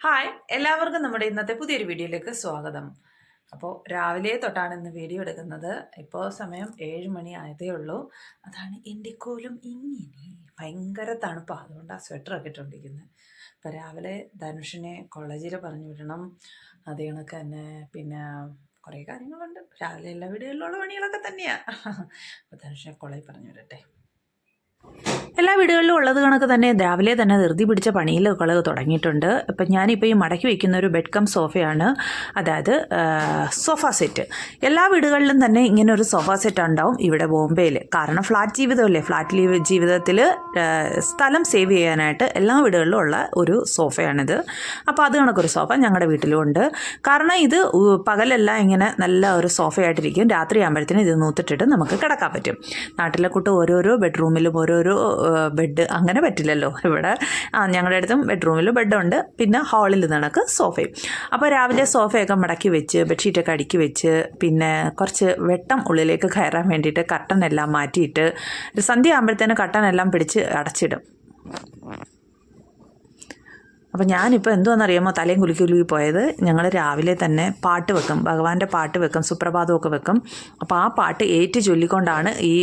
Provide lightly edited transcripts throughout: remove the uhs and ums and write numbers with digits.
Hi, എല്ലാവർക്കും നമ്മുടെ ഇന്നത്തെ പുതിയൊരു വീഡിയോയിലേക്ക് സ്വാഗതം. അപ്പോൾ രാവിലെ തൊട്ടാണ് ഇന്ന് വീഡിയോ എടുക്കുന്നത്. ഇപ്പോൾ സമയം 7 മണി ആയതേ ഉള്ളൂ. അതാണ് എൻ്റെ കോലും ഇങ്ങനെ ഭയങ്കര തണുപ്പാണ്, അതുകൊണ്ടാണ് സ്വെറ്ററൊക്കെ ഇട്ടുകൊണ്ടിരിക്കുന്നത്. അപ്പോൾ രാവിലെ ധനുഷിനെ കോളേജിൽ പറഞ്ഞു വിടണം. അത് കണക്ക് തന്നെ പിന്നെ കുറേ കാര്യങ്ങളുണ്ട്. രാവിലെ എല്ലാ വീടുകളിലുള്ള പണികളൊക്കെ തന്നെയാണ്. അപ്പോൾ ധനുഷിനെ കോളേജിൽ പറഞ്ഞു വിടട്ടെ. എല്ലാ വീടുകളിലും ഉള്ളത് കണക്ക് തന്നെ രാവിലെ തന്നെ ധൃതി പിടിച്ച പണിയിലൊക്കെ തുടങ്ങിയിട്ടുണ്ട്. ഇപ്പം ഞാനിപ്പോൾ ഈ മടക്കി വയ്ക്കുന്ന ഒരു ബെഡ് കം സോഫയാണ്, അതായത് സോഫ സെറ്റ്. എല്ലാ വീടുകളിലും തന്നെ ഇങ്ങനെ ഒരു സോഫ സെറ്റ് ഉണ്ടാവും ഇവിടെ ബോംബെയിൽ. കാരണം ഫ്ലാറ്റ് ജീവിതമല്ലേ, ഫ്ലാറ്റ് ജീവിതത്തിൽ സ്ഥലം സേവ് ചെയ്യാനായിട്ട് എല്ലാ വീടുകളിലും ഉള്ള ഒരു സോഫയാണിത്. അപ്പോൾ അത് കണക്കൊരു സോഫ ഞങ്ങളുടെ വീട്ടിലും ഉണ്ട്. കാരണം ഇത് പകലെല്ലാം ഇങ്ങനെ നല്ല ഒരു സോഫയായിട്ടിരിക്കും, രാത്രി ആകുമ്പോഴത്തേനും ഇത് നൂത്തിട്ടിട്ട് നമുക്ക് കിടക്കാൻ പറ്റും. നാട്ടിലെ കൂട്ട് ഓരോരോ ബെഡ്റൂമിലും ഓരോരോ ബെഡ് അങ്ങനെ പറ്റില്ലല്ലോ. ഇവിടെ ഞങ്ങളുടെ അടുത്തും ബെഡ്റൂമിൽ ബെഡുണ്ട്, പിന്നെ ഹാളിൽ നിന്നൊക്കെ സോഫയും. അപ്പോൾ രാവിലെ സോഫയൊക്കെ മടക്കി വെച്ച് ബെഡ്ഷീറ്റൊക്കെ അടുക്കി വെച്ച് പിന്നെ കുറച്ച് വെട്ടം ഉള്ളിലേക്ക് കയറാൻ വേണ്ടിയിട്ട് കർട്ടനെല്ലാം മാറ്റിയിട്ട് സന്ധ്യ ആകുമ്പോഴത്തേനും കർട്ടനെല്ലാം പിടിച്ച് അടച്ചിടും. അപ്പോൾ ഞാനിപ്പോൾ എന്തുവാണെന്നറിയാമോ തലയും കുലുക്കി പോയത്, ഞങ്ങൾ രാവിലെ തന്നെ പാട്ട് വെക്കും, ഭഗവാന്റെ പാട്ട് വെക്കും, സുപ്രഭാതമൊക്കെ വെക്കും. അപ്പോൾ ആ പാട്ട് ഏറ്റു ചൊല്ലിക്കൊണ്ടാണ് ഈ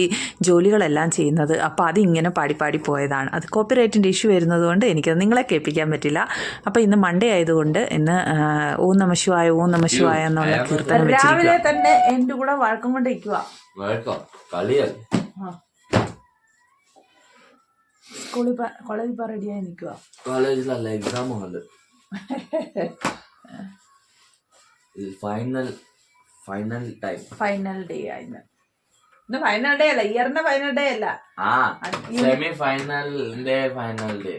ജോലികളെല്ലാം ചെയ്യുന്നത്. അപ്പോൾ അതിങ്ങനെ പാടി പോയതാണ്. അത് കോപ്പിറൈറ്റിൻ്റെ ഇഷ്യൂ വരുന്നത് കൊണ്ട് എനിക്കത് നിങ്ങളെ കേൾപ്പിക്കാൻ പറ്റില്ല. അപ്പോൾ ഇന്ന് മൺഡേ ആയതുകൊണ്ട് ഇന്ന് ഓം നമഃ ശിവായ ഓം നമഃ ശിവായ എന്നുള്ള കീർത്തനം രാവിലെ തന്നെ എൻ്റെ കൂടെ വഴക്കം കൊണ്ട് ഇരിക്കുക. കോളേജിൽ ഇപ്പോൾ റെഡിയായി നിൽക്കുക. കോളേജിലല്ല, എക്സാം ഹാള്. ഫൈനൽ ഡേ ആയിരുന്നു. ഫൈനൽ ഡേ അല്ല, ഇയറിന്റെ ഫൈനൽ ഡേ അല്ല, സെമി ഫൈനലിന്റെ ഫൈനൽ ഡേ.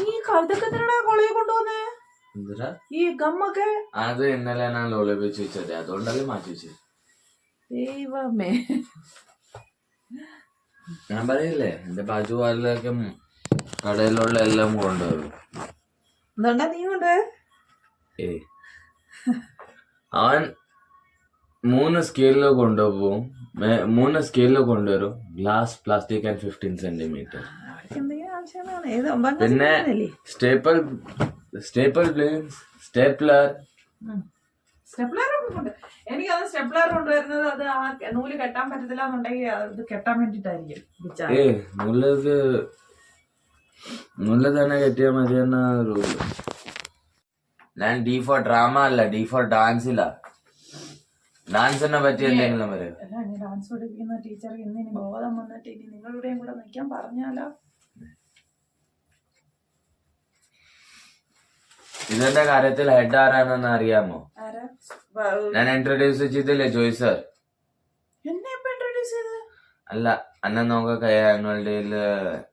ഈ കവിതയൊക്കെ എന്തിനാ കോളേജിൽ കൊണ്ടുപോകുന്നേ? ഈ ഗമ്മൊക്കെ അത് ഇന്നലെ ഞാൻ ലോളി വെച്ച് വെച്ചത്, അതുകൊണ്ടല്ലേ മാറ്റി വെച്ചത്. ദൈവമേ, ഞാൻ പറയില്ലേ എന്റെ ബാജുവാലിലൊക്കെ കടയിലുള്ള എല്ലാം കൊണ്ടുവരും. എന്തുകൊണ്ടാ നീ കൊണ്ടുപോയ? അവൻ 3 സ്കെയിലിൽ കൊണ്ടുപോകും, 3 സ്കെയിലിൽ കൊണ്ടുവരും. Glass, plastic and 15 centimetre. പിന്നെ സ്റ്റേപ്പിൾ പ്ലെയിൻസ്, സ്റ്റേപ്ലർ. എനിക്കത് സ്റ്റെപ്ലർ കൊണ്ടുവരുന്നത് അത് ആ നൂല് കെട്ടാൻ പറ്റത്തില്ല എന്നുണ്ടെങ്കിൽ അത് കെട്ടാൻ വേണ്ടിട്ടായിരിക്കും. നൂല് തന്നെ കെട്ടിയാൽ മതിയെന്ന റൂള്. ഞാൻ ഡി ഫോർ ഡ്രാമ അല്ല, ഡി ഫോർ ഡാൻസില്ല. ഡാൻസിനെ പറ്റി എന്തെങ്കിലും പറയാം. ഡാൻസ് പഠിപ്പിക്കുന്ന ടീച്ചർ ഇന്ന് ഇനി ബോധം വന്നിട്ട് ഇനി നിങ്ങളുടെയും കൂടെ നിൽക്കാൻ പറഞ്ഞാലോ. ഇതിന്റെ കാര്യത്തിൽ ഹെഡ് ആരാണെന്ന് അറിയാമോ? ഞാൻ ഇൻട്രൊഡ്യൂസ് ചെയ്തില്ലേ, ജോയ് സർ. അല്ല, അന്ന നോക്ക ആനുവൽ ഡേയില്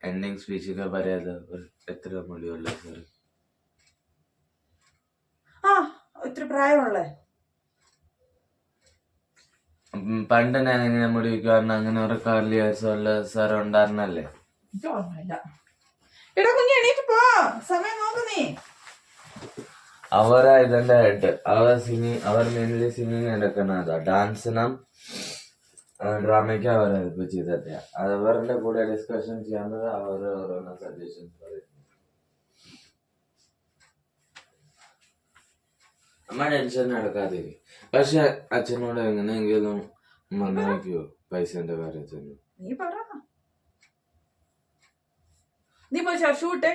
എൻഡിങ് സ്പീച്ച് ഒക്കെ പറയാത് എത്ര മുടിയുള്ള സർ. ഇത്ര പ്രായമുള്ളേ. പണ്ട് ഞാൻ ഇങ്ങനെ മുടി വയ്ക്കുവായിരുന്നു, അങ്ങനെ ഒരു കർലി ഹെയർസുള്ള സാർ ഉണ്ടായിരുന്നല്ലേ. അവരാ ഇതിന്റെ ഹെഡ്. അവർ മെയിൻലി സിംഗിങ് എടുക്കുന്നതാ. ഡാൻസിനും ഡ്രാമയ്ക്ക് അവർ ഹെൽപ്പ് ചെയ്തിട്ട് അവരുടെ കൂടെ ഡിസ്കഷൻ ചെയ്യുന്നത് അവർ ഓരോന്ന് സജഷൻസ് പറയും. അമ്മ ടെൻഷൻ എടുക്കാതിരിക്കും. പക്ഷെ അച്ഛനോട് എങ്ങനെയെങ്കിലും മന്നോക്കോ പൈസന്റെ കാര്യത്തിൽ. നീ പോയി ഷൂട്ടേ.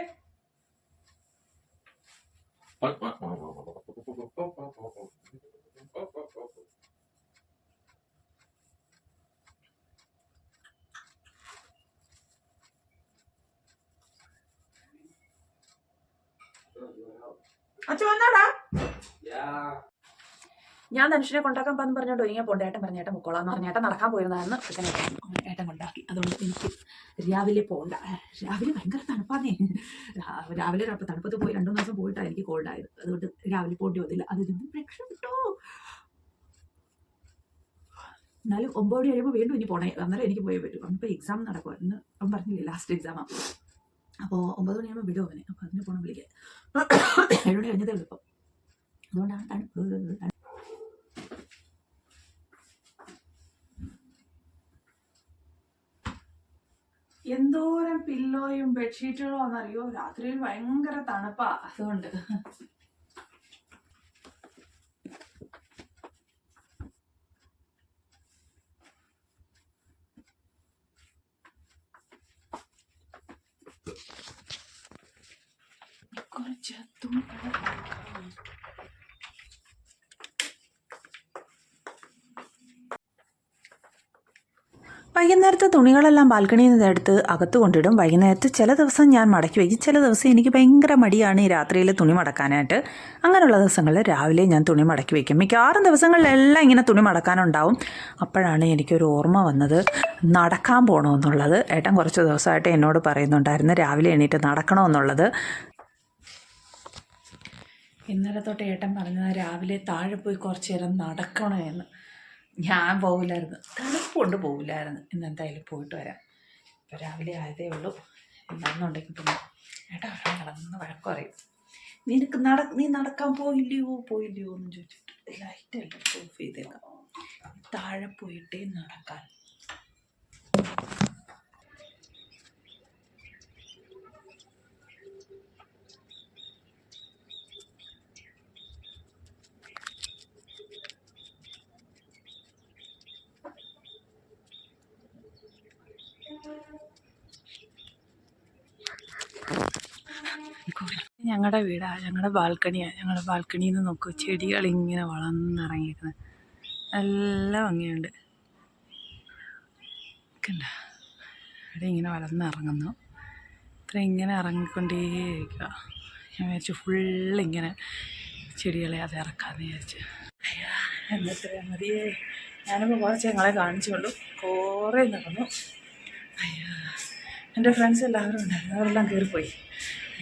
അച്ഛൻ വന്നാടാ. ഞാൻ ധനുഷിനെ കൊണ്ടാക്കാൻ പോകാന്ന് പറഞ്ഞോണ്ടോ ഇങ്ങനെ പോണ്ട്. ഏട്ടൻ പറഞ്ഞ ഏട്ടൻ പൊക്കോളാന്ന് പറഞ്ഞ ഏട്ടൻ നടക്കാൻ പോയിരുന്നായിരുന്നു. ഏട്ടൻ കൊണ്ടാക്കി. അതുകൊണ്ട് എനിക്ക് രാവിലെ പോകണ്ട. രാവിലെ ഭയങ്കര തണുപ്പാന്നേ. രാവിലെ തണുപ്പത്ത് പോയി 2-3 ദിവസം പോയിട്ടാണ് എനിക്ക് കോൾഡായത്. അതുകൊണ്ട് രാവിലെ പോകേണ്ടി വന്നില്ല. അതിൽ നിന്ന് രക്ഷപ്പെട്ടോ. എന്നാലും 9 മണി കഴിയുമ്പോൾ വീണ്ടും ഇനി പോണേ, അന്നേരം എനിക്ക് പോയേ പറ്റും. അവനിപ്പോൾ എക്സാം നടക്കുക. ഇന്ന് അവൻ പറഞ്ഞില്ലേ ലാസ്റ്റ് എക്സാമാണ്. അപ്പോൾ 9 മണിയാകുമ്പോൾ വിടും അവന്. അപ്പോൾ അതിന് പോകണം വിളിക്കാൻ. 7 മണി കഴിഞ്ഞതേ ഉള്ളൂ ഇപ്പം. അതുകൊണ്ടാണ് തണുപ്പ്. എന്തോരം പില്ലോയും ബെഡ്ഷീറ്റുകളും ആണെന്നറിയോ. രാത്രിയിൽ ഭയങ്കര തണുപ്പാ. അതുകൊണ്ട് വൈകുന്നേരത്തെ തുണികളെല്ലാം ബാൽക്കണിയിൽ നിന്ന് എടുത്ത് അകത്ത് കൊണ്ടിടും. വൈകുന്നേരത്ത് ചില ദിവസം ഞാൻ മടക്കി വയ്ക്കും, ചില ദിവസം എനിക്ക് ഭയങ്കര മടിയാണ് ഈ രാത്രിയിൽ തുണി മടക്കാനായിട്ട്. അങ്ങനെയുള്ള ദിവസങ്ങളിൽ രാവിലെ ഞാൻ തുണി മടക്കി വയ്ക്കും. മിക്കവാറും ദിവസങ്ങളിലെല്ലാം ഇങ്ങനെ തുണി മടക്കാനുണ്ടാവും. അപ്പോഴാണ് എനിക്കൊരു ഓർമ്മ വന്നത് നടക്കാൻ പോകണമെന്നുള്ളത്. ഏട്ടൻ കുറച്ച് ദിവസമായിട്ട് എന്നോട് പറയുന്നുണ്ടായിരുന്നു രാവിലെ എണീറ്റ് നടക്കണമെന്നുള്ളത്. ഇന്നലെ തൊട്ട് ഏട്ടൻ പറഞ്ഞത് രാവിലെ താഴെ പോയി കുറച്ച് നേരം നടക്കണമെന്ന്. ഞാൻ പോകില്ലായിരുന്നു, തണുപ്പ് കൊണ്ട് പോകില്ലായിരുന്നു. ഇന്നെന്തായാലും പോയിട്ട് വരാം. ഇപ്പോൾ രാവിലെ ആയതേ ഉള്ളൂ. എന്താണെന്നുണ്ടെങ്കിൽ പിന്നെ ഏട്ടാ നടന്ന് വഴക്ക് പറയും. നീ നടക്കാൻ പോയില്ലയോ എന്ന് ചോദിച്ചിട്ട് ലൈറ്റെല്ലാം ഓഫ് ചെയ്തേക്കാം, താഴെ പോയിട്ടേ നടക്കാൻ. ഞങ്ങളുടെ വീടാണ്, ഞങ്ങളുടെ ബാൽക്കണിയാണ്. ഞങ്ങളുടെ ബാൽക്കണിയിൽ നിന്ന് നോക്കൂ, ചെടികളിങ്ങനെ വളർന്നിറങ്ങിയിരിക്കുന്നത് നല്ല ഭംഗിയുണ്ട്. കണ്ട ഇവിടെ ഇങ്ങനെ വളർന്നിറങ്ങുന്നു. ഇത്ര ഇങ്ങനെ ഇറങ്ങിക്കൊണ്ടേയിരിക്കുക. ഞാൻ വിചാരിച്ചു ഫുള്ളിങ്ങനെ ചെടികളെ അത് ഇറക്കാമെന്ന് വിചാരിച്ചു. എന്നത്രയാ മതിയേ. ഞാനിപ്പോൾ കുറച്ച് ഞങ്ങളെ കാണിച്ചുള്ളൂ, കുറേ നടന്നു. അയ്യോ, എൻ്റെ ഫ്രണ്ട്സ് എല്ലാവരും ഉണ്ടായിരുന്നു, അവരെല്ലാം കയറിപ്പോയി.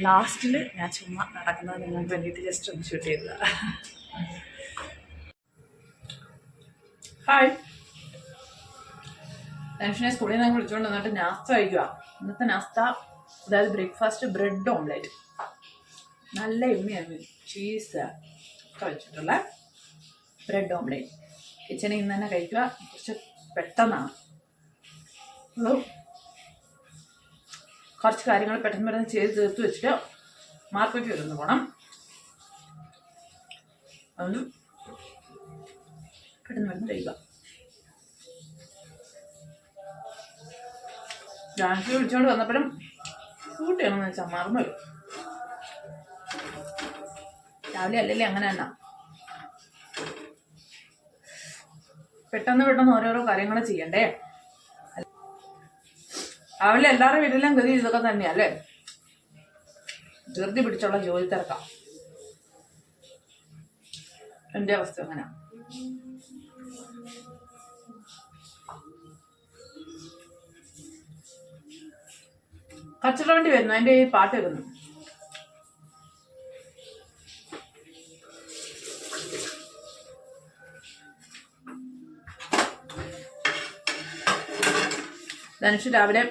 ലാസ്റ്റിൽ ഞാൻ ചുമ്മാ നടക്കുന്നത് നിങ്ങൾക്ക് വേണ്ടിയിട്ട് ജസ്റ്റ് ഒന്ന് ഷൂട്ട് ചെയ്തതാണ്. ഹായ്, ടെൻഷനെ സ്കൂളിൽ നിന്ന് വിളിച്ചുകൊണ്ട് വന്നിട്ട് നാസ്ത കഴിക്കുക. ഇന്നത്തെ നാസ്ത, അതായത് ബ്രേക്ക്ഫാസ്റ്റ്, ബ്രെഡ് ഓംലെറ്റ്. നല്ല എമ്മയാണ്, ചീസ് ഒക്കെ വെച്ചിട്ടുള്ള ബ്രെഡ് ഓംലെറ്റ്. കിച്ചണിൽ നിന്ന് തന്നെ കഴിക്കുക, കുറച്ച് പെട്ടെന്നാണ്. കുറച്ച് കാര്യങ്ങൾ പെട്ടെന്ന് ചെയ്ത് തീർത്ത് വെച്ചിട്ട് മാർക്കറ്റിൽ വരുന്നു പോകണം. അതുകൊണ്ട് പെട്ടെന്ന് കഴിയുക. ഡാൻസ് വിളിച്ചുകൊണ്ട് വന്നപ്പോഴും ഷൂട്ട് ചെയ്യണമെന്ന് വെച്ചാൽ മറന്നുപോയി. രാവിലെ അല്ലല്ലേ അങ്ങനെ തന്നെ പെട്ടെന്ന് ഓരോരോ കാര്യങ്ങൾ ചെയ്യണ്ടേ. രാവിലെ എല്ലാവരുടെ വീട്ടിലും ഗതി ഇതൊക്കെ തന്നെയല്ലേ, ധൃതി പിടിച്ചുള്ള ജോലി തിരക്കാം. എൻ്റെ അവസ്ഥ അങ്ങനെ. കച്ചറ വണ്ടി വരുന്നു, അതിൻ്റെ ഈ പാട്ട് വരുന്നു. ധനുഷ് രാവിലെ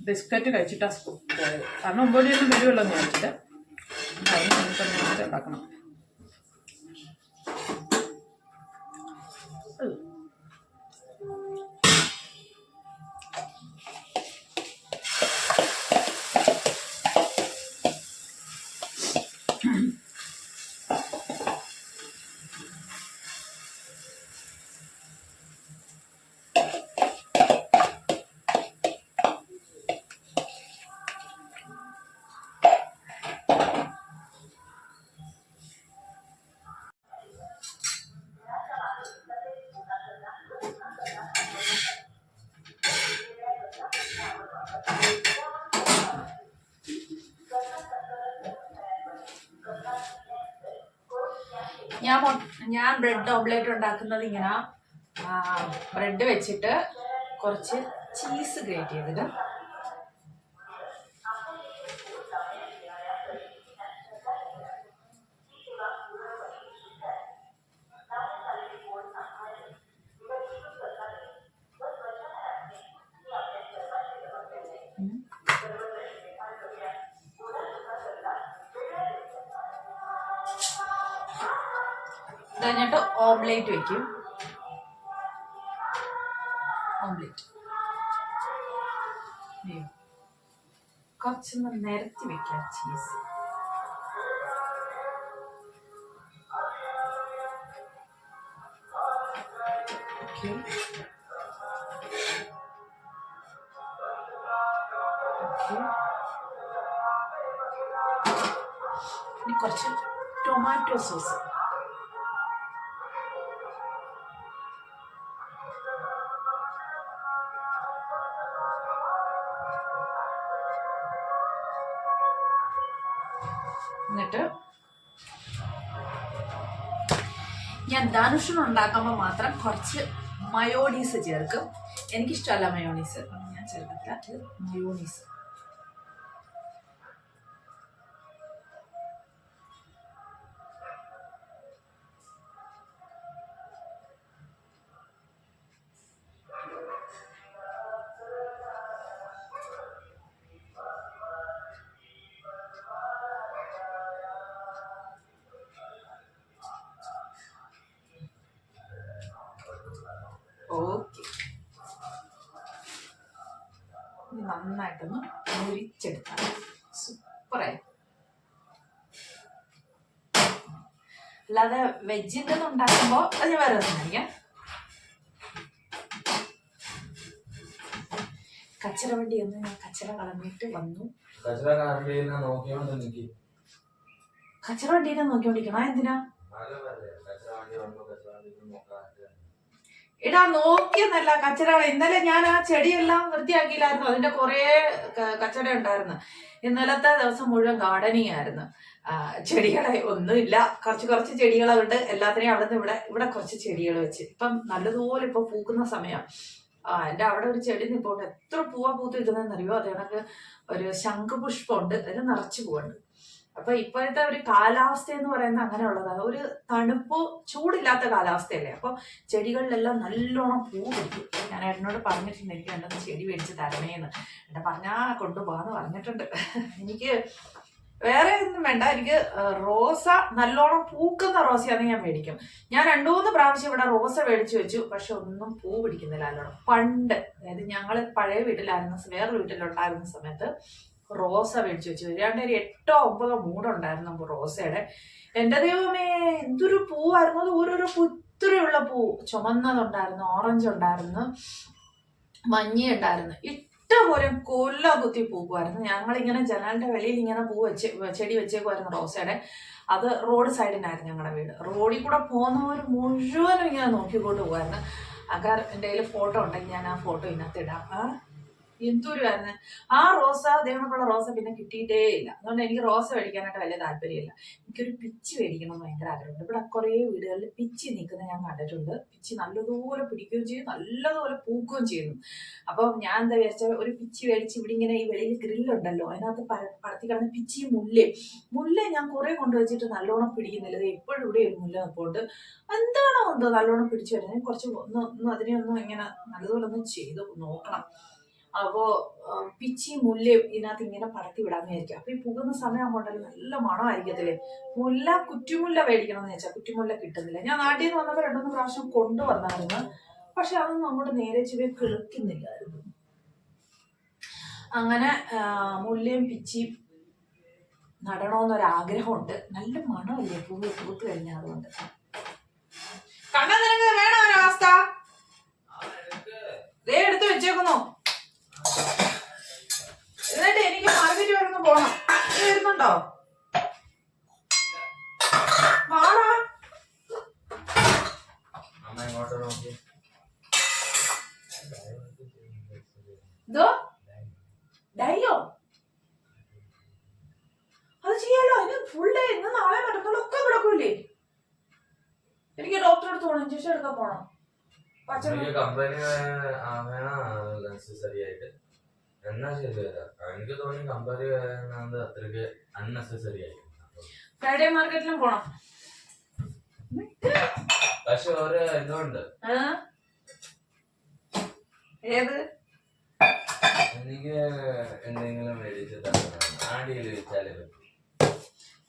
ബിസ്ക്കറ്റ് കഴിച്ചിട്ടാണ് സ്കൂൾ പോയത്. കാരണം 9 മണിയൊന്നും വരുമല്ലോ എന്ന് ചോദിച്ചിട്ട് അതിന് ഉണ്ടാക്കണം. ഞാൻ ബ്രെഡ് ഓംലെറ്റ് ഉണ്ടാക്കുന്നത് ഇങ്ങനെ ബ്രെഡ് വെച്ചിട്ട് കുറച്ച് ചീസ് ഗ്രേറ്റ് ചെയ്തിട്ട് കഴിഞ്ഞിട്ട് ഓംലേറ്റ് വെക്കും. ഓംലേറ്റ് കുറച്ചൊന്ന് നിരത്തി വെക്കാം ചീസ്. ഇനി കുറച്ച് ടൊമാറ്റോ സോസ്, എന്നിട്ട് ഞാൻ ധനുഷിന് ഉണ്ടാക്കുമ്പോൾ മാത്രം കുറച്ച് മയോണീസ് ചേർക്കും. എനിക്കിഷ്ടമല്ല മയോണീസ്, ഞാൻ ചേർക്കത്തില്ല. ഇത് മയോണീസ്. ഓക്കെ, ഇത് നന്നായിട്ടൊന്ന് മുരിച്ചെടുക്കാം. സൂപ്പറായി. അല്ലാതെ വെജിൻ്റെ ഉണ്ടാക്കുമ്പോൾ അത് ഞാൻ വേറെ ഒന്നും കഴിക്കാം. കച്ചറ വണ്ടി ഒന്ന് ഞാൻ കച്ചറ കളഞ്ഞിട്ട് വന്നു. കച്ചറ വണ്ടീനെ നോക്കിക്കൊണ്ടിരിക്കണോ? എന്തിനാ എടാ നോക്കിയെന്നല്ല, കച്ചറ. ഇന്നലെ ഞാൻ ആ ചെടിയെല്ലാം വൃത്തിയാക്കിയില്ലായിരുന്നു. അതിന്റെ കുറെ കച്ചറ ഉണ്ടായിരുന്നു. ഇന്നലത്തെ ദിവസം മുഴുവൻ ഗാർഡനിങ് ആയിരുന്നു. ചെടികളെ ഒന്നുമില്ല, കുറച്ച് ചെടികളുണ്ട്. എല്ലാത്തിനെയും അവിടെ നിന്ന് ഇവിടെ കുറച്ച് ചെടികൾ വെച്ച് ഇപ്പം നല്ലതുപോലെ ഇപ്പൊ പൂക്കുന്ന സമയം. എന്റെ അവിടെ ഒരു ചെടി നിപ്പോണ്ട് എത്ര പൂവാ പൂത്ത് നിൽക്കുന്നതെന്നറിയോ? അത് കണക്ക് ഒരു ശംഖുപുഷ്പമുണ്ട്, അതിന് നിറച്ചു പൂവുണ്ട്. അപ്പൊ ഇപ്പോഴത്തെ ഒരു കാലാവസ്ഥ എന്ന് പറയുന്നത് അങ്ങനെയുള്ളതാണ്. ഒരു തണുപ്പ് ചൂടില്ലാത്ത കാലാവസ്ഥയല്ലേ. അപ്പൊ ചെടികളിലെല്ലാം നല്ലോണം പൂ പിടിക്കും. ഞാൻ ഏട്ടനോട് പറഞ്ഞിട്ടുണ്ട് എനിക്ക് രണ്ടൊന്ന് ചെടി മേടിച്ച് തരണേന്ന്. ഏട്ടാ പറഞ്ഞാ കൊണ്ടുപോകാന്ന് പറഞ്ഞിട്ടുണ്ട്. എനിക്ക് വേറെ ഒന്നും വേണ്ട, എനിക്ക് റോസ നല്ലോണം പൂക്കുന്ന റോസയാണെങ്കിൽ ഞാൻ മേടിക്കും. ഞാൻ 2-3 പ്രാവശ്യം ഇവിടെ റോസ മേടിച്ചു വെച്ചു, പക്ഷെ ഒന്നും പൂ പിടിക്കുന്നില്ല നല്ലോണം. പണ്ട്, അതായത് ഞങ്ങൾ പഴയ വീട്ടിലായിരുന്ന, വേറൊരു വീട്ടിലുണ്ടായിരുന്ന സമയത്ത് റോസ മേടിച്ചു വെച്ചു. ഏതാണ്ട് ഒരു 8-9 മൂടുണ്ടായിരുന്നു നമുക്ക് റോസയുടെ. എന്റെ ദൈവമേ, എന്തൊരു പൂവായിരുന്നു അത്! ഓരോരോ പുത്തിരിയുള്ള പൂ. ചുമന്നതുണ്ടായിരുന്നു, ഓറഞ്ച് ഉണ്ടായിരുന്നു, മഞ്ഞ ഉണ്ടായിരുന്നു. ഇഷ്ടപോലെ കൊല്ല കുത്തി പൂക്കുമായിരുന്നു. ഞങ്ങളിങ്ങനെ ജനാലിന്റെ വെളിയിൽ ഇങ്ങനെ ചെടി വെച്ചേക്കുമായിരുന്നു റോസയുടെ. അത് റോഡ് സൈഡിനായിരുന്നു ഞങ്ങളുടെ വീട്. റോഡിൽ കൂടെ പോകുന്നവർ മുഴുവനും ഇങ്ങനെ നോക്കിക്കൊണ്ട് പോകുമായിരുന്നു. അഗർ എൻ്റെ കയ്യിൽ ഫോട്ടോ ഉണ്ടെങ്കിൽ ഞാൻ ആ ഫോട്ടോ ഇതിനകത്ത് ഇടാം. എന്തൊരുമായിരുന്നു ആ റോസ! ദൈവമക്കുള്ള റോസ പിന്നെ കിട്ടിയിട്ടേ ഇല്ല. അതുകൊണ്ട് എനിക്ക് റോസ മേടിക്കാനായിട്ട് വലിയ താല്പര്യമില്ല. എനിക്കൊരു പിച്ചി മേടിക്കണം ഭയങ്കര ആഗ്രഹമുണ്ട്. ഇവിടെ കുറേ വീടുകളിൽ പിച്ചി നിൽക്കുന്നത് ഞാൻ കണ്ടിട്ടുണ്ട്. പിച്ചി നല്ലതുപോലെ പിടിക്കുകയും ചെയ്യും, നല്ലതുപോലെ പൂക്കുകയും ചെയ്യുന്നു. അപ്പം ഞാൻ എന്താ വിചാരിച്ചാൽ, ഒരു പിച്ചി മേടിച്ച് ഇവിടെ ഇങ്ങനെ ഈ വെളിയിൽ ഗ്രില്ലുണ്ടല്ലോ, അതിനകത്ത് പടത്തി കിടന്ന് പിച്ചിയും മുല്ല ഞാൻ കുറെ കൊണ്ടുവച്ചിട്ട് നല്ലോണം പിടിക്കുന്നില്ല. ഇത് എപ്പോഴും ഇവിടെ ഒരു മുല്ല നിൽപ്പുണ്ട്. എന്താണോ എന്തോ നല്ലോണം പിടിച്ചു വരുന്നത്. കുറച്ച് അതിനെ ഒന്ന് ഇങ്ങനെ നല്ലതുപോലെ ഒന്ന് ചെയ്ത് നോക്കണം. അപ്പോ പിച്ചിയും മുല്ലയും ഇതിനകത്ത് ഇങ്ങനെ പടത്തി വിടാന്ന് വിചാരിക്കും. അപ്പൊ ഈ പുകുന്ന സമയം കൊണ്ടല്ലോ നല്ല മണമായിരിക്കത്തില്ലേ. കുറ്റിമുല്ല മേടിക്കണം എന്ന് വെച്ചാൽ കുറ്റിമുല്ല കിട്ടുന്നില്ല. ഞാൻ നാട്ടിൽ നിന്ന് വന്നപ്പോൾ 2-3 പ്രാവശ്യം കൊണ്ടുവന്നായിരുന്നു, പക്ഷെ അതൊന്നും അങ്ങോട്ട് നേരെ ചുവ കിളുക്കുന്നില്ലായിരുന്നു. അങ്ങനെ മുല്ലയും പിച്ചിയും നടണമെന്നൊരാഗ്രഹമുണ്ട്. നല്ല മണമല്ലേ പൂത്ത് കഴിഞ്ഞാൽ. അതുകൊണ്ട് കണ്ടാ നിനക്ക് വേണോ ഒരവസ്ഥ? ദേ എടുത്ത് വെച്ചേക്കുന്നു. എന്നിട്ട് എനിക്ക് മാർക്കറ്റ് വരെ പോണം. വരുന്നുണ്ടോ? വാടാ. ഇതോ ഡൈയോ അത് ചെയ്യാലോ. അതിന് ഫുൾ ഡേ ഇന്ന് നാളെ മറ്റന്നാളൊക്കെ കിടക്കൂലേ. എനിക്ക് ഡോക്ടറെ അടുത്ത് പോകണം, ഇഞ്ചക്ഷൻ എടുക്കാൻ പോണം. എനിക്ക് തോന്നി കമ്പനി അത്രയ്ക്ക് അൺനെസസറി ആയി. ഫ്രൈഡേ മാർക്കറ്റിലും പോണം. പക്ഷെ ഒരു ഇതുണ്ട്. ഏത്? എനിക്ക് എന്തെങ്കിലും മേടിച്ച് ആടിയിൽ വെച്ചാലേ പറ്റും.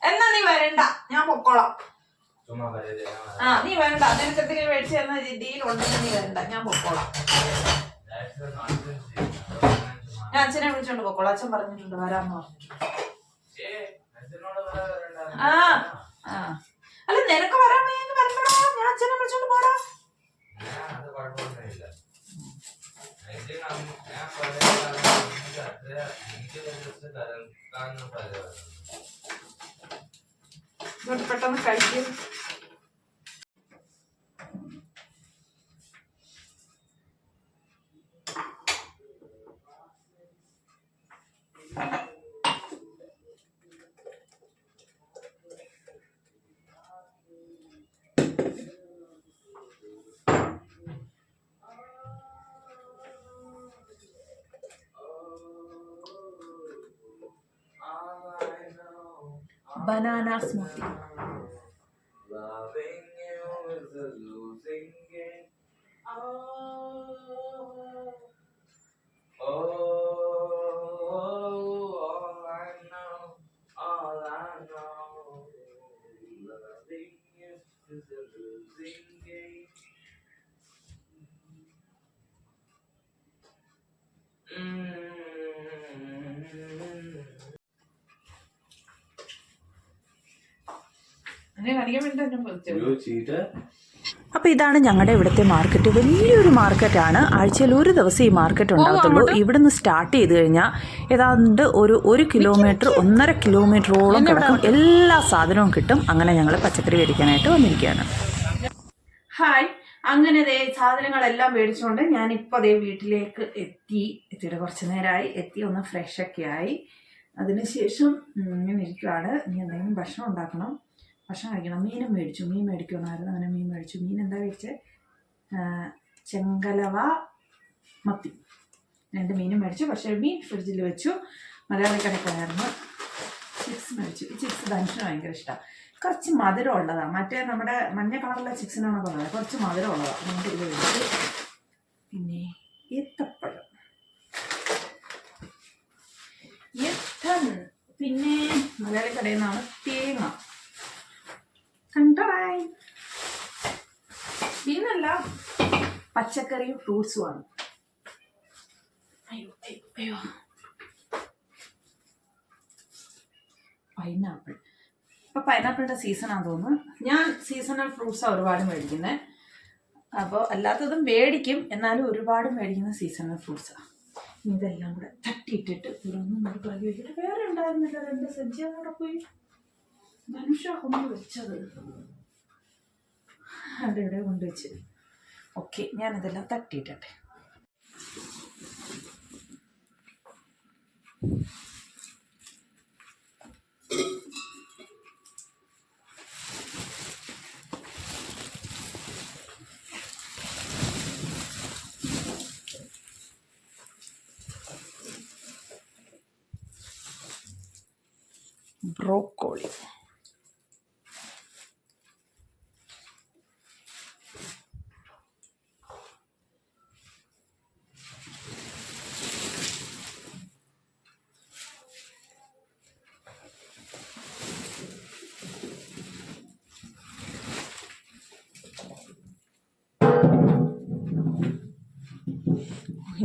എന്നാ നീ വരണ്ട, ഞാൻ പൊക്കോളാം. ചുമ്മാ നീ വരണ്ട. നിനക്ക് മേടിച്ച് തന്ന രീതിയിൽ ഉണ്ടെങ്കിൽ നീ വരണ്ട, ഞാൻ പൊക്കോളാം. ഞാൻ അച്ഛനെ വിളിച്ചോണ്ട് പൊക്കോളാം. അച്ഛൻ പറഞ്ഞിട്ടുണ്ട് വരാന്ന് പറഞ്ഞിട്ടുണ്ട്. അല്ല നിനക്ക് വരാൻ വരണ്ടടാ, ഞാൻ അച്ഛനെ വിളിച്ചോണ്ട് പോടാ. ഇങ്ങോട്ട് പെട്ടെന്ന് കഴിക്കും. Banana smoothie. Loving you is a losing game. Oh, all I know, loving you is a losing game. You cheater? അപ്പോൾ ഇതാണ് ഞങ്ങളുടെ ഇവിടുത്തെ മാർക്കറ്റ്. വലിയൊരു മാർക്കറ്റാണ്. ആഴ്ചയിൽ ഒരു ദിവസം ഈ മാർക്കറ്റ് ഉണ്ടാകത്തുള്ളൂ. ഇവിടുന്ന് സ്റ്റാർട്ട് ചെയ്ത് കഴിഞ്ഞാൽ ഏതാണ്ട് ഒരു കിലോമീറ്റർ 1.5 കിലോമീറ്ററോളം കിടക്കും. എല്ലാ സാധനവും കിട്ടും. അങ്ങനെ ഞങ്ങൾ പച്ചക്കറി മേടിക്കാനായിട്ട് വന്നിരിക്കുകയാണ്. ഹായ്, അങ്ങനെ സാധനങ്ങളെല്ലാം മേടിച്ചുകൊണ്ട് ഞാനിപ്പോൾ വീട്ടിലേക്ക് എത്തിയിട്ട് കുറച്ച് നേരമായി. ഒന്ന് ഫ്രഷൊക്കെ ആയി. അതിനുശേഷം ഇങ്ങനെ ഇരിക്കുകയാണ്. ഇനി എന്തെങ്കിലും ഭക്ഷണം ഉണ്ടാക്കണം, ഭക്ഷണം കഴിക്കണം. മീനും മേടിച്ചു. മീൻ മേടിക്കണമായിരുന്നു. അങ്ങനെ മീൻ മേടിച്ചു. മീൻ എന്താ മേടിച്ചത്? ചെങ്കലവ മത്തി 2 മീനും മേടിച്ചു. പക്ഷേ മീൻ ഫ്രിഡ്ജിൽ വെച്ചു. മലയാളി കടക്കായിരുന്നു. ചിപ്സ് മേടിച്ചു. ഈ ചിപ്സ് ധനുഷിന് ഭയങ്കര ഇഷ്ടമാണ്. കുറച്ച് മധുരം ഉള്ളതാണ്. മറ്റേ നമ്മുടെ മഞ്ഞ കളറുള്ള ചിപ്സിനാണോ പറയുന്നത്, കുറച്ച് മധുരം ഉള്ളതാണ്. അതുകൊണ്ട് ഇത് മേടിച്ചു. പിന്നെ ഏത്തപ്പഴം, പിന്നെ മലയാളി കടയിൽ നിന്നാണ് തേങ്ങ. കണ്ടറായി. പിന്നല്ല പച്ചക്കറിയും ഫ്രൂട്ട്സുമാണ്. അയ്യോ പൈനാപ്പിൾ. ഇപ്പം പൈനാപ്പിളിൻ്റെ സീസണാണെന്ന് തോന്നുന്നു. ഞാൻ സീസണൽ ഫ്രൂട്ട്സാണ് ഒരുപാട് മേടിക്കുന്നത്. അപ്പോൾ അല്ലാത്തതും മേടിക്കും, എന്നാലും ഒരുപാട് മേടിക്കുന്ന സീസണൽ ഫ്രൂട്ട്സാണ്. ഇതെല്ലാം കൂടെ തട്ടിയിട്ടിട്ട് ഇതൊന്നും നമുക്ക് കഴുകി വെച്ചിട്ട് വേറെ ഉണ്ടായിരുന്നില്ല. 2 സഞ്ചി അവിടെ പോയി ധനുഷ കൊണ്ടുവച്ചത്. അവിടെ കൊണ്ടുവച്ച്. ഓക്കെ, ഞാനിതെല്ലാം തട്ടിയിട്ടെ. ബ്രോക്കോളി,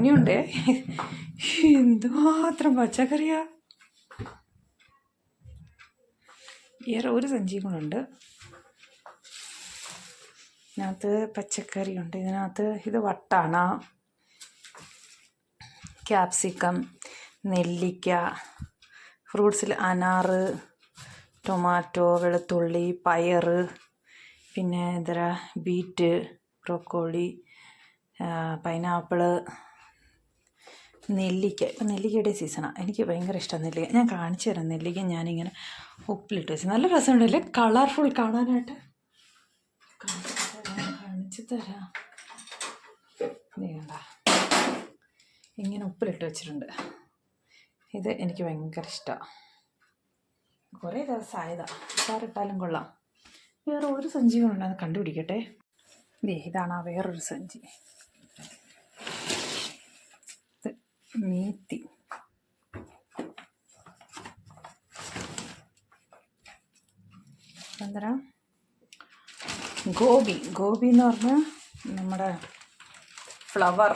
ഇനിയുണ്ടേ. എന്തുമാത്രം പച്ചക്കറിയാ. വേറെ ഒരു സഞ്ചിയും കൂടെ. ഇതിനകത്ത് പച്ചക്കറി ഉണ്ട്. ഇതിനകത്ത് ഇത് വട്ടാണ, ക്യാപ്സിക്കം, നെല്ലിക്ക, ഫ്രൂട്ട്സിൽ അനാറ്, ടൊമാറ്റോ, വെളുത്തുള്ളി, പയറ്, പിന്നെ ബീറ്റ്, ബ്രോക്കോളി, പൈനാപ്പിള്, നെല്ലിക്ക. ഇപ്പം നെല്ലിക്കയുടെ സീസണാണ്. എനിക്ക് ഭയങ്കര ഇഷ്ടമാണ് നെല്ലിക്ക. ഞാൻ കാണിച്ചു തരാം. നെല്ലിക്ക ഞാനിങ്ങനെ ഉപ്പിലിട്ട് വെച്ച് നല്ല രസമുണ്ടല്ലേ, കളർഫുൾ കാണാനായിട്ട്. കാണിച്ചു തരാം. നീണ്ട ഇങ്ങനെ ഉപ്പിലിട്ട് വെച്ചിട്ടുണ്ട്. ഇത് എനിക്ക് ഭയങ്കര ഇഷ്ടമാണ്. കുറേ ദിവസമായതാണ്. സാറിട്ടാലും കൊള്ളാം. വേറെ ഒരു സഞ്ചി കൊണ്ടാണ്, അത് കണ്ടുപിടിക്കട്ടെ. ഇതാണ് ആ വേറൊരു സഞ്ചി. മീത്തി, എന്താ ഗോബി. ഗോബി എന്ന് പറഞ്ഞാൽ നമ്മുടെ ഫ്ലവർ.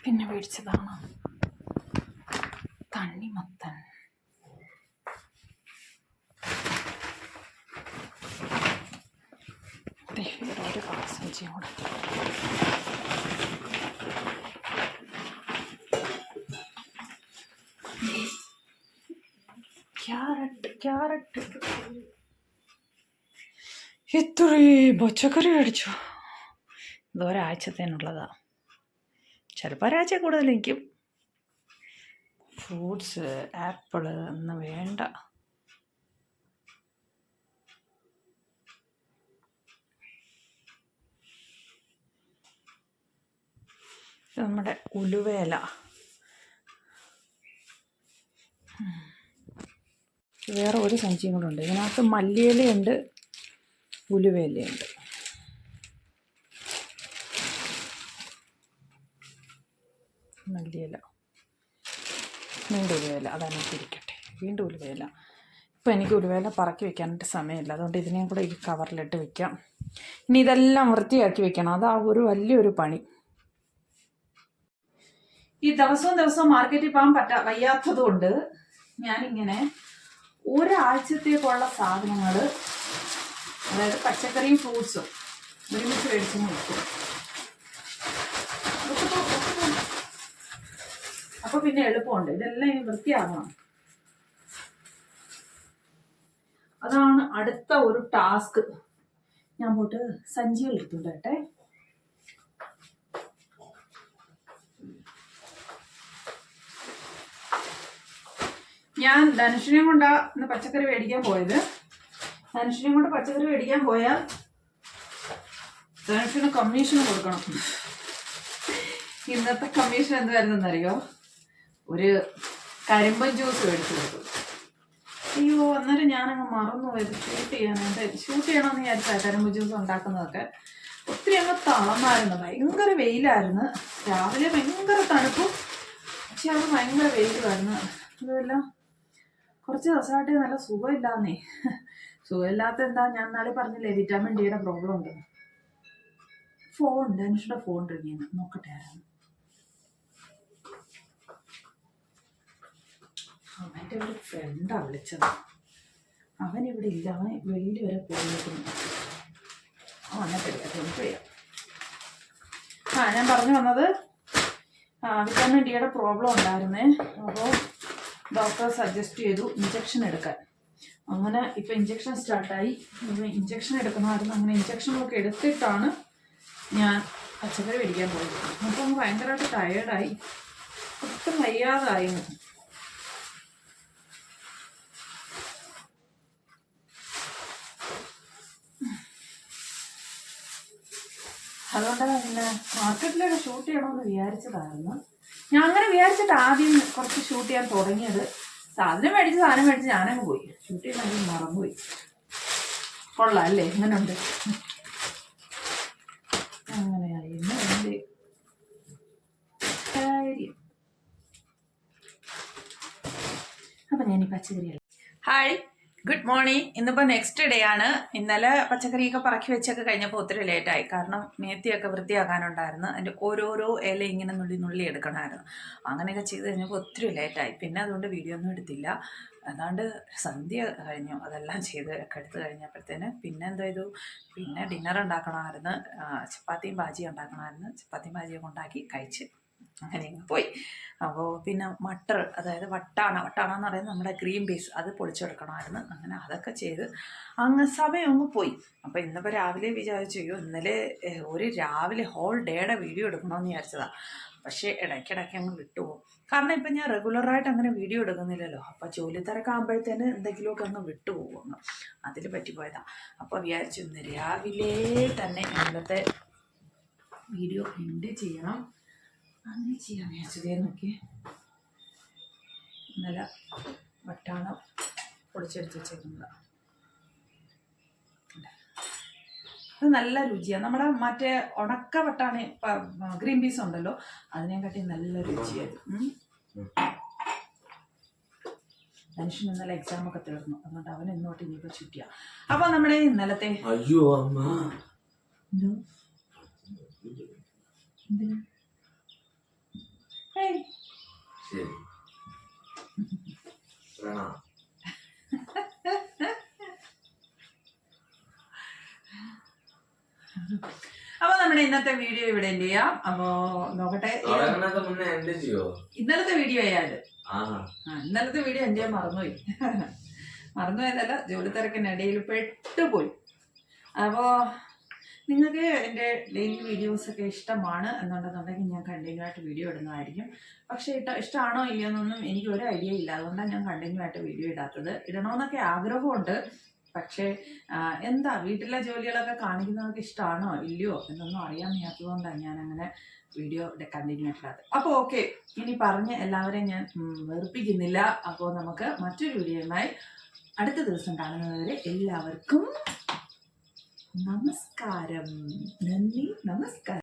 പിന്നെ മേടിച്ചതാണ് തണ്ണിമത്തൻ. ഒരു സഞ്ചിയും കൂടെ. ക്യാരറ്റ് ഇത്രയും പച്ചക്കറി മേടിച്ചു. ഇത് ഒരാഴ്ചത്തേനുള്ളതാ, ചിലപ്പോൾ ഒരാഴ്ച കൂടുതൽ നിൽക്കും. ഫ്രൂട്ട്സ് ആപ്പിള് ഒന്നും വേണ്ട. ഇത് നമ്മുടെ ഉലുവേല. വേറെ ഒരു സഞ്ചിയും കൂടെ ഉണ്ട്. ഇതിനകത്ത് മല്ലിയിലയുണ്ട്, ഉലുവേലയുണ്ട്. മല്ലിയില, വീണ്ടും ഉലുവേല, അതെനിക്ക് ഇരിക്കട്ടെ. വീണ്ടും ഉലുവേല. ഇപ്പം എനിക്ക് ഉലുവേല പറക്കി വെക്കാനായിട്ട് സമയമില്ല, അതുകൊണ്ട് ഇതിനെയും കൂടെ ഈ കവറിലിട്ട് വെക്കാം. ഇനി ഇതെല്ലാം വൃത്തിയാക്കി വെക്കണം, അതാ ഒരു വലിയൊരു പണി. ഈ ദിവസവും മാർക്കറ്റിൽ പോകാൻ വയ്യാത്തത് കൊണ്ട് ഞാനിങ്ങനെ ഒരാഴ്ചത്തേക്കുള്ള സാധനങ്ങൾ, അതായത് പച്ചക്കറിയും ഫ്രൂട്ട്സും ഒരുമിച്ച് മേടിച്ച് വെക്കും. അപ്പോൾ പിന്നെ എളുപ്പമുണ്ട്. ഇതെല്ലാം ഇനി വൃത്തിയാകണം. അതാണ് അടുത്ത ഒരു ടാസ്ക്. ഞാൻ പോയിട്ട് സഞ്ചികൾ എടുത്തുണ്ടേ. ഞാൻ ധനുഷിനെയും കൊണ്ടാ ഇന്ന് പച്ചക്കറി മേടിക്കാൻ പോയത്. ധനുഷിനെയും കൊണ്ട് പച്ചക്കറി മേടിക്കാൻ പോയാൽ ധനുഷിന് കമ്മീഷൻ കൊടുക്കണം. ഇന്നത്തെ കമ്മീഷൻ എന്തായിരുന്നെന്നറിയോ? ഒരു കരിമ്പൻ ജ്യൂസ് മേടിച്ചു കൊടുത്തു. അയ്യോ, അന്നേരം ഞാനങ്ങ് മറന്നുപോയത് ഷൂട്ട് ചെയ്യണമെന്ന് വിചാരിച്ചാൽ കരിമ്പൻ ജ്യൂസ് ഉണ്ടാക്കുന്നതൊക്കെ. ഒത്തിരി അങ്ങ് തളർന്നായിരുന്നു, ഭയങ്കര വെയിലായിരുന്നു. രാവിലെ ഭയങ്കര തണുപ്പും, പക്ഷെ അത് ഭയങ്കര വെയിലുമായിരുന്നു. അതുമല്ല കുറച്ച് ദിവസമായിട്ട് നല്ല സുഖമില്ലാന്നേ. സുഖമില്ലാത്ത എന്താ, ഞാൻ നാളെ പറഞ്ഞില്ലേ വിറ്റാമിൻ ഡിയുടെ പ്രോബ്ലം ഉണ്ട്. ധനുഷിന്റെ ഫോൺ റിങ് നോക്കട്ടെ ആരാണ്. അവൻ്റെ ഒരു ഫ്രണ്ടാ വിളിച്ചത്. അവനിവിടെ ഇല്ല, അവൻ വെള്ളി വരെ പോയിരിക്കുന്നു. വന്നിട്ട് എടുക്കട്ടെ, എനിക്ക് വയ്യ. ഞാൻ പറഞ്ഞു വന്നത്, വിറ്റാമിൻ ഡിയുടെ പ്രോബ്ലം ഉണ്ടായിരുന്നേ. അപ്പോൾ ഡോക്ടർ സജസ്റ്റ് ചെയ്തു ഇഞ്ചക്ഷൻ എടുക്കാൻ. അങ്ങനെ ഇപ്പം ഇഞ്ചക്ഷൻ സ്റ്റാർട്ടായി. ഇഞ്ചക്ഷൻ എടുക്കണമായിരുന്നു. അങ്ങനെ ഇഞ്ചക്ഷനൊക്കെ എടുത്തിട്ടാണ് ഞാൻ പച്ചക്കറി മേടിക്കാൻ പോയത്. അപ്പം ഭയങ്കരമായിട്ട് ടയേർഡായി, ഒട്ടും വയ്യാതായിരുന്നു. അതുകൊണ്ട് പിന്നെ മാർക്കറ്റിലൊക്കെ ഷൂട്ട് ചെയ്യണമെന്ന് വിചാരിച്ചതായിരുന്നു. ഞാൻ അങ്ങനെ വിചാരിച്ചിട്ട് ആദ്യം കുറച്ച് ഷൂട്ട് ചെയ്യാൻ തുടങ്ങിയത്. സാധനം മേടിച്ച് ഞാനങ്ങ് പോയി. ഷൂട്ട് ചെയ്യാൻ മറന്നുപോയി. കൊള്ളാം അല്ലേ? എങ്ങനെയുണ്ട്? അങ്ങനെയായിരുന്നു എൻ്റെ കാര്യം. അപ്പം ഞാൻ ഈ പച്ചക്കറി. Hi, good morning. ഇന്നിപ്പോൾ നെക്സ്റ്റ് ഡേ ആണ്. ഇന്നലെ പച്ചക്കറിയൊക്കെ പറക്കി വെച്ചൊക്കെ കഴിഞ്ഞപ്പോൾ ഒത്തിരി ലേറ്റായി. കാരണം മേത്തിയൊക്കെ വൃത്തിയാക്കാനുണ്ടായിരുന്നു. അതിൻ്റെ ഓരോരോ ഇല ഇങ്ങനെ നുള്ളി എടുക്കണമായിരുന്നു. അങ്ങനെയൊക്കെ ചെയ്ത് കഴിഞ്ഞപ്പോൾ ഒത്തിരി ലേറ്റായി. പിന്നെ അതുകൊണ്ട് വീഡിയോ ഒന്നും എടുത്തില്ല. അതാണ്ട് സന്ധ്യ കഴിഞ്ഞു. അതെല്ലാം ചെയ്ത് ഒക്കെ എടുത്ത് കഴിഞ്ഞപ്പോഴത്തേന് പിന്നെ എന്തോ ചെയ്തു, പിന്നെ ഡിന്നർ ഉണ്ടാക്കണമായിരുന്നു. ചപ്പാത്തിയും ഭാജിയും ഉണ്ടാക്കണമായിരുന്നു. ചപ്പാത്തിയും ഭാജിയൊക്കെ ഉണ്ടാക്കി കഴിച്ച് അങ്ങനെ പോയി. അപ്പോൾ പിന്നെ മട്ടർ, അതായത് വട്ടാണെന്ന് പറയുന്നത് നമ്മുടെ ഗ്രീൻ പീസ്, അത് പൊളിച്ചെടുക്കണമായിരുന്നു. അങ്ങനെ അതൊക്കെ ചെയ്ത് സമയം അങ്ങ് പോയി. അപ്പോൾ ഇന്നിപ്പോൾ രാവിലെ വിചാരിച്ചു, ഇന്നലെ ഒരു രാവിലെ ഹോൾ ഡേയുടെ വീഡിയോ എടുക്കണമെന്ന് വിചാരിച്ചതാണ്. പക്ഷേ ഇടയ്ക്കിടയ്ക്ക് അങ്ങ് വിട്ടുപോകും. കാരണം ഇപ്പം ഞാൻ റെഗുലറായിട്ട് അങ്ങനെ വീഡിയോ എടുക്കുന്നില്ലല്ലോ. അപ്പോൾ ജോലി തിരക്കാകുമ്പോഴത്തേന് എന്തെങ്കിലുമൊക്കെ അങ്ങ് വിട്ടുപോകും. അങ്ങ് അതിൽ പറ്റിപ്പോയതാണ്. അപ്പോൾ വിചാരിച്ചു ഇന്ന് രാവിലെ തന്നെ ഇന്നത്തെ വീഡിയോ എൻഡ് ചെയ്യണം. അങ്ങനെ ചെയ്യാൻ വിചാരിച്ചതേ. നോക്കി, ഇന്നലെ വട്ടാണ് പൊടിച്ചെടുത്ത് വെച്ചേക്കുന്നത്. അത് നല്ല രുചിയാണ്. നമ്മുടെ മറ്റേ ഉണക്ക വട്ടാണ് ഗ്രീൻ പീസ് ഉണ്ടല്ലോ, അതിനെക്കാട്ടി നല്ല രുചിയായിരുന്നു. മനുഷ്യൻ ഇന്നലെ എക്സാമൊക്കെ തീർന്നു. അതുകൊണ്ട് അവൻ ഇന്നോട്ട് ഇനിയിപ്പോൾ ചുറ്റിയാ. അപ്പോൾ നമ്മുടെ ഇന്നലത്തെ അപ്പോൾ നമ്മുടെ ഇന്നത്തെ വീഡിയോ ഇവിടെ എന്ത് ചെയ്യാം. അപ്പോ നോക്കട്ടെ, തുടങ്ങുന്നതിന് മുന്നേ എന്ത് ചെയ്യോ? ഇന്നലത്തെ വീഡിയോ ചെയ്യാത്. ആ ഇന്നലത്തെ വീഡിയോ എന്ത് ചെയ്യാൻ മറന്നുപോയി. മറന്നുപോയതല്ല, ജോലി തിരക്കിനിടയിൽ പെട്ടുപോയി. അപ്പോ നിങ്ങൾക്ക് എൻ്റെ ഡെയിലി വീഡിയോസൊക്കെ ഇഷ്ടമാണ് എന്നുണ്ടെന്നുണ്ടെങ്കിൽ ഞാൻ കണ്ടിന്യൂ ആയിട്ട് വീഡിയോ ഇടുന്നതായിരിക്കും. പക്ഷേ ഇഷ്ടമാണോ ഇല്ലയോന്നൊന്നും എനിക്ക് ഒരു ഐഡിയ ഇല്ല. അതുകൊണ്ടാണ് ഞാൻ കണ്ടിന്യൂ ആയിട്ട് വീഡിയോ ഇടാത്തത്. ഇടണമെന്നൊക്കെ ആഗ്രഹമുണ്ട്. പക്ഷേ എന്താ വീട്ടിലെ ജോലികളൊക്കെ കാണിക്കുന്നവർക്ക് ഇഷ്ടമാണോ ഇല്ലയോ എന്നൊന്നും അറിയാൻ വയ്യാത്തതുകൊണ്ടാണ് ഞാൻ അങ്ങനെ വീഡിയോ കണ്ടിന്യൂ ആയിട്ടില്ലാത്തത്. അപ്പോൾ ഓക്കെ, ഇനി പറഞ്ഞ് എല്ലാവരെയും ഞാൻ വെറുപ്പിക്കുന്നില്ല. അപ്പോൾ നമുക്ക് മറ്റൊരു വീഡിയോയുമായി അടുത്ത ദിവസം കാണുന്നതുവരെ എല്ലാവർക്കും നമസ്കാരം. നന്ദി, നമസ്കാരം.